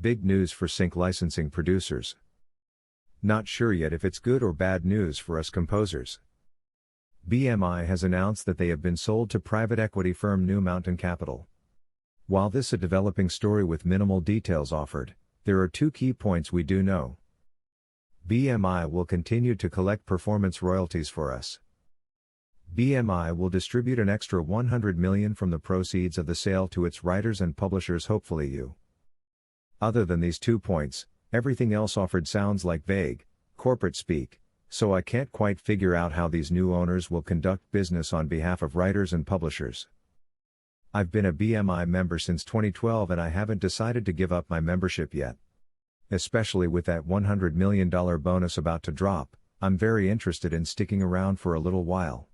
Big news for sync licensing producers. Not sure yet if it's good or bad news for us composers. BMI has announced that they have been sold to private equity firm New Mountain Capital. While this is a developing story with minimal details offered, there are two key points we do know. BMI will continue to collect performance royalties for us. BMI will distribute an extra $100 million from the proceeds of the sale to its writers and publishers, hopefully you. Other than these 2 points, everything else offered sounds like vague, corporate speak, so I can't quite figure out how these new owners will conduct business on behalf of writers and publishers. I've been a BMI member since 2012 and I haven't decided to give up my membership yet. Especially with that $100 million bonus about to drop, I'm very interested in sticking around for a little while.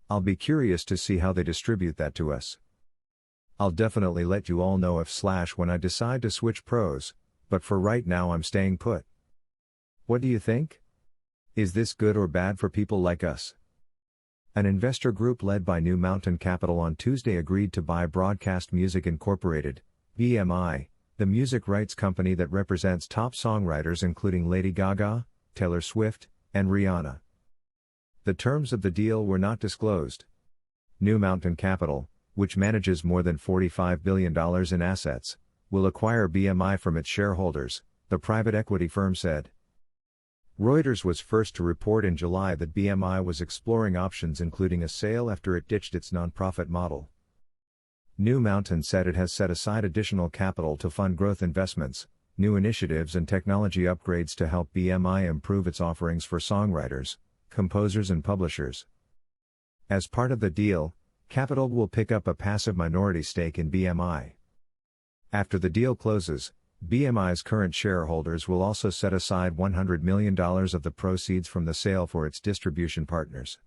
I'll be curious to see how they distribute that to us. I'll definitely let you all know if/when I decide to switch pros, but for right now I'm staying put. What do you think? Is this good or bad for people like us? An investor group led by New Mountain Capital on Tuesday agreed to buy Broadcast Music Incorporated, BMI, the music rights company that represents top songwriters including Lady Gaga, Taylor Swift, and Rihanna. The terms of the deal were not disclosed. New Mountain Capital, which manages more than $45 billion in assets, will acquire BMI from its shareholders, the private equity firm said. Reuters was first to report in July that BMI was exploring options including a sale after it ditched its nonprofit model. New Mountain said it has set aside additional capital to fund growth investments, new initiatives and technology upgrades to help BMI improve its offerings for songwriters, composers and publishers. As part of the deal, Capital will pick up a passive minority stake in BMI. After the deal closes, BMI's current shareholders will also set aside $100 million of the proceeds from the sale for its distribution partners.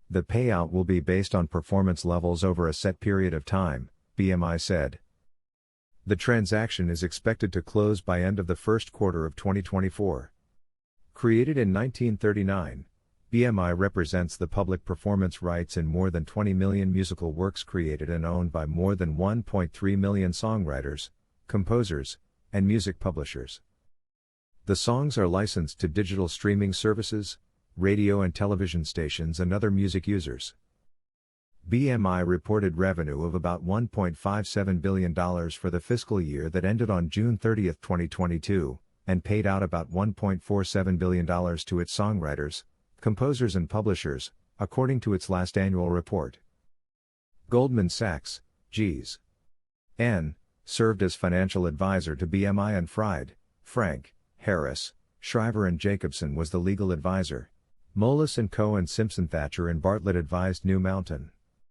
The payout will be based on performance levels over a set period of time, BMI said. The transaction is expected to close by end of the first quarter of 2024. Created in 1939, BMI represents the public performance rights in more than 20 million musical works created and owned by more than 1.3 million songwriters, composers, and music publishers. The songs are licensed to digital streaming services, radio and television stations and other music users. BMI reported revenue of about $1.57 billion for the fiscal year that ended on June 30, 2022, and paid out about $1.47 billion to its songwriters, composers and publishers, according to its last annual report. Goldman Sachs, G.S.N., served as financial advisor to BMI and Fried, Frank, Harris, Shriver and Jacobson was the legal advisor. Moelis & Co. and Simpson Thacher and Bartlett advised New Mountain.